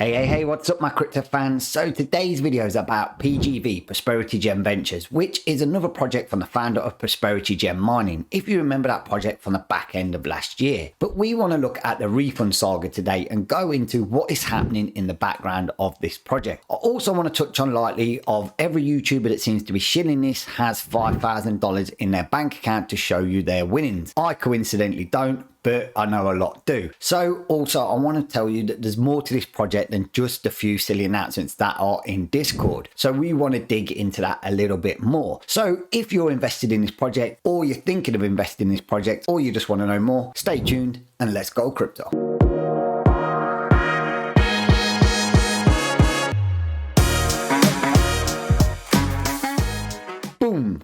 Hey, what's up my crypto fans? So today's video is about PGV, Prosperity Gem Ventures, which is another project from the founder of Prosperity Gem Mining, if you remember that project from the back end of last year. But we want to look at the Refund saga today and go into what is happening in the background of this project. I also want to touch on lightly of every YouTuber that seems to be shilling this has $5,000 in their bank account to show you their winnings. I coincidentally don't, but I know a lot do. So also I want to tell you that there's more to this project than just a few silly announcements that are in Discord. So we want to dig into that a little bit more. So if you're invested in this project, or you're thinking of investing in this project, or you just want to know more, stay tuned and let's go crypto.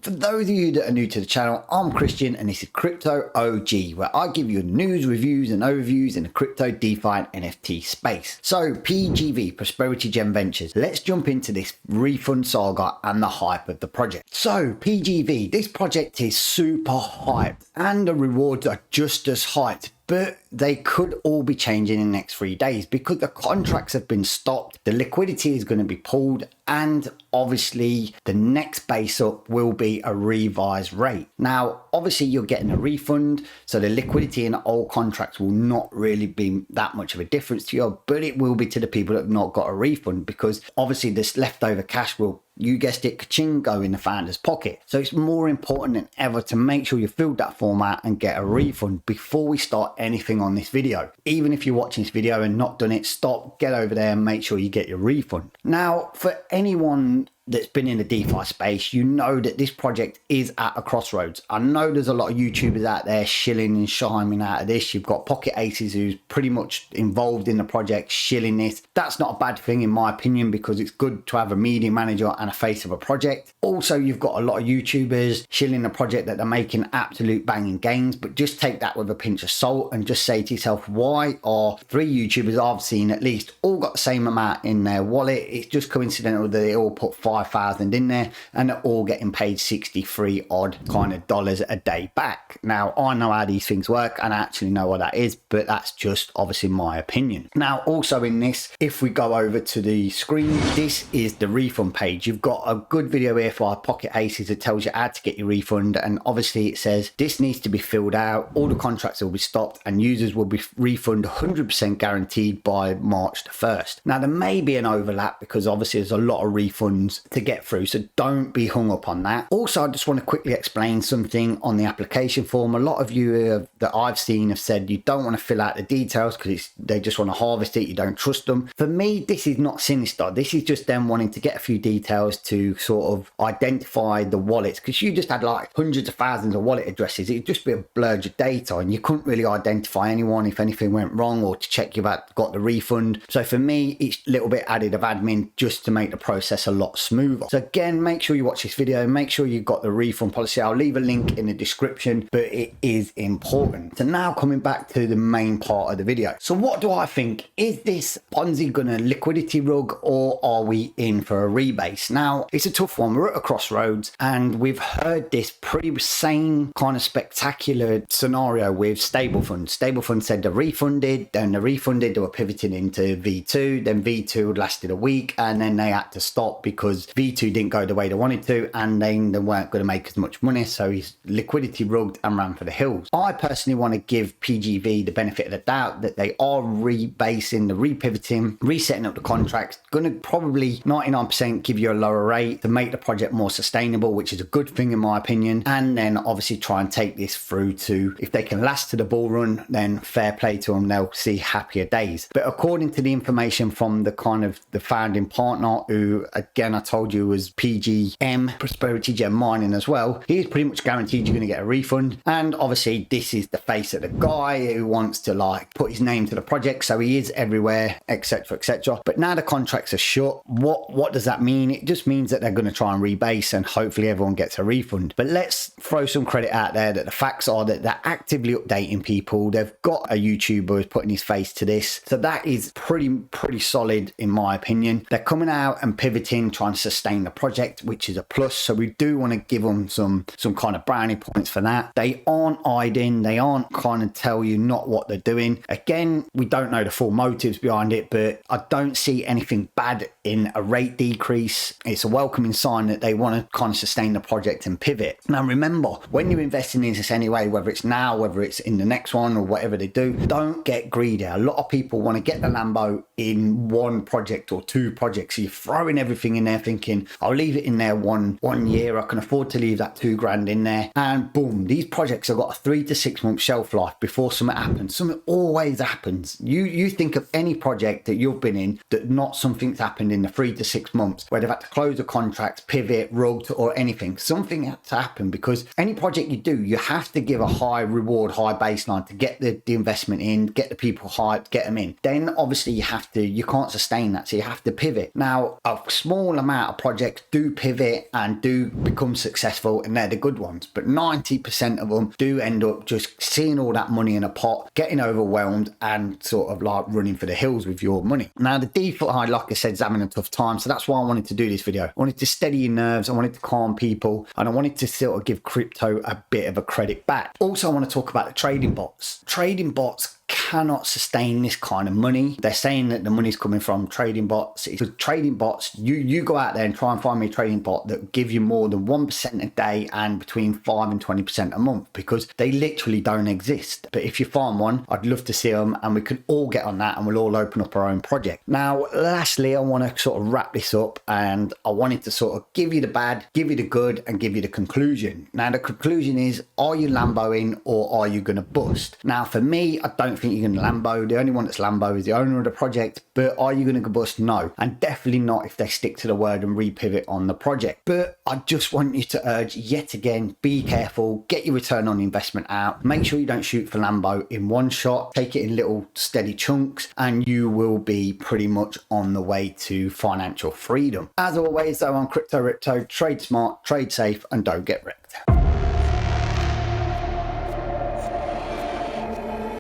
For those of you that are new to the channel, I'm Christian and this is Crypto OG, where I give you news, reviews and overviews in the crypto, DeFi and NFT space. So PGV, Prosperity Gem Ventures, let's jump into this Refund saga and the hype of the project. So PGV, this project is super hyped and the rewards are just as hyped, but they could all be changing in the next 3 days because the contracts have been stopped, the liquidity is going to be pulled, and obviously the next base up will be a revised rate. Now, obviously you're getting a refund, so the liquidity in the old contracts will not really be that much of a difference to you, but it will be to the people that have not got a refund, because obviously this leftover cash will, you guessed it, ka-ching, go in the founder's pocket. So it's more important than ever to make sure you filled that form out and get a refund before we start anything on this video. Even if you're watching this video and not done it, stop, get over there and make sure you get your refund. Now, for anyone that's been in the DeFi space, you know that this project is at a crossroads. I know there's a lot of YouTubers out there shilling and shiming out of this. You've got Pocket Aces who's pretty much involved in the project shilling this. That's not a bad thing in my opinion, because it's good to have a media manager and a face of a project. Also, you've got a lot of YouTubers shilling the project that they're making absolute banging gains, but just take that with a pinch of salt and just say to yourself, why are 3 YouTubers I've seen at least all got the same amount in their wallet? It's just coincidental that they all put 5,000 in there and they're all getting paid 63 odd kind of dollars a day back. Now, I know how these things work and I actually know what that is, but that's just obviously my opinion. Now, also in this, if we go over to the screen, this is the refund page. You've got a good video here for our Pocket Aces that tells you how to get your refund, and obviously it says this needs to be filled out, all the contracts will be stopped and users will be refunded 100% guaranteed by March the 1st. Now, there may be an overlap because obviously there's a lot of refunds to get through, so don't be hung up on that. Also, I just want to quickly explain something on the application form. A lot of you that I've seen have said you don't want to fill out the details because they just want to harvest it, you don't trust them. For me, this is not sinister. This is just them wanting to get a few details to sort of identify the wallets, because you just had like hundreds of thousands of wallet addresses. It'd just be a blurred your data and you couldn't really identify anyone if anything went wrong or to check you've got the refund. So for me, it's a little bit added of admin just to make the process a lot smoother. So again, make sure you watch this video, make sure you've got the refund policy. I'll leave a link in the description, but it is important. So now coming back to the main part of the video. So what do I think? Is this Ponzi gonna liquidity rug, or are we in for a rebase? Now, it's a tough one. We're at a crossroads and we've heard this pretty same kind of spectacular scenario with stable funds. Stable funds said they're refunded, then they're refunded, they were pivoting into V2, then V2 lasted a week and then they had to stop because V2 didn't go the way they wanted to, and then they weren't going to make as much money, so he's liquidity rugged and ran for the hills. I personally want to give PGV the benefit of the doubt that they are rebasing, the repivoting, resetting up the contracts, going to probably 99% give you a lower rate to make the project more sustainable, which is a good thing in my opinion, and then obviously try and take this through to, if they can last to the bull run, then fair play to them, they'll see happier days. But according to the information from the kind of the founding partner, who again I told you was PGM, Prosperity Gem Mining as well, he's pretty much guaranteed you're going to get a refund. And obviously this is the face of the guy who wants to like put his name to the project, so he is everywhere, etc, etc. But now the contracts are shut, what does that mean? It just means that they're going to try and rebase and hopefully everyone gets a refund. But let's throw some credit out there that the facts are that they're actively updating people. They've got a YouTuber who's putting his face to this, so that is pretty solid in my opinion. They're coming out and pivoting, trying to sustain the project, which is a plus. So we do want to give them some kind of brownie points for that. They aren't hiding, they aren't kind of tell you not what they're doing. Again, we don't know the full motives behind it, but I don't see anything bad in a rate decrease. It's a welcoming sign that they want to kind of sustain the project and pivot. Now remember, when you're investing in this anyway, whether it's now, whether it's in the next one or whatever they do, don't get greedy. A lot of people want to get the Lambo in one project or two projects. So you're throwing everything in there thinking, I'll leave it in there one year, I can afford to leave that $2,000 in there, and boom, these projects have got a 3 to 6 month shelf life before something happens. Something always happens. You think of any project that you've been in that not something's happened in the 3 to 6 months, where they've had to close a contract, pivot, rugged, or anything. Something had to happen, because any project you do, you have to give a high reward, high baseline to get the investment in, get the people hyped, get them in. Then obviously you can't sustain that, so you have to pivot. Now, a small amount of projects do pivot and do become successful, and they're the good ones, but 90% of them do end up just seeing all that money in a pot, getting overwhelmed, and sort of like running for the hills with your money. Now, the default high, like I said, is having a tough time, so that's why I wanted to do this video. I wanted to steady your nerves, I wanted to calm people, and I wanted to sort of give crypto a bit of a credit back. Also, I want to talk about the trading bots. Trading bots cannot sustain this kind of money. They're saying that the money's coming from trading bots. It's trading bots. You go out there and try and find me a trading bot that will give you more than 1% a day and between 5 and 20% a month, because they literally don't exist. But if you find one, I'd love to see them, and we can all get on that, and we'll all open up our own project. Now, lastly, I want to sort of wrap this up, and I wanted to sort of give you the bad, give you the good, and give you the conclusion. Now, the conclusion is, are you Lamboing or are you going to bust? Now, for me, I don't think you're going to Lambo. The only one that's Lambo is the owner of the project. But are you going to go bust? No. And definitely not if they stick to the word and repivot on the project. But I just want you to urge yet again, be careful, get your return on investment out. Make sure you don't shoot for Lambo in one shot. Take it in little steady chunks, and you will be pretty much on the way to financial freedom. As always, though, on Crypto Ripto, trade smart, trade safe, and don't get wrecked.